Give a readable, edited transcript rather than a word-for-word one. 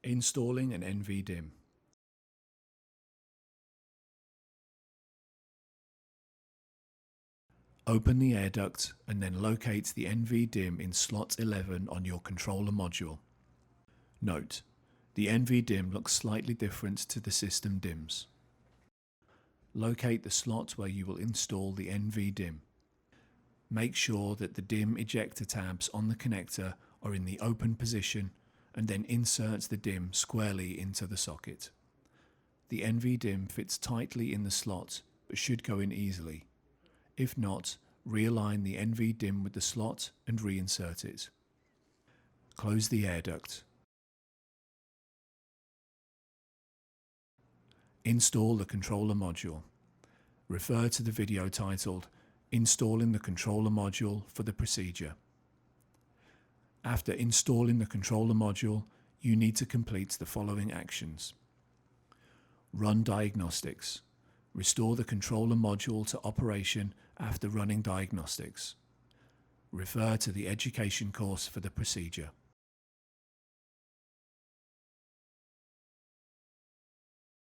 Installing an NVDIMM. Open the air duct and then locate the NVDIMM in slot 11 on your controller module. Note, the NVDIMM looks slightly different to the system DIMMs. Locate the slot where you will install the NVDIMM. Make sure that the DIMM ejector tabs on the connector are in the open position and then insert the DIMM squarely into the socket. The NVDIMM fits tightly in the slot but should go in easily. If not, realign the NVDIMM with the slot and reinsert it. Close the air duct. Install the controller module. Refer to the video titled Installing the Controller Module for the procedure. After installing the controller module, you need to complete the following actions. Run diagnostics. Restore the controller module to operation after running diagnostics. Refer to the education course for the procedure.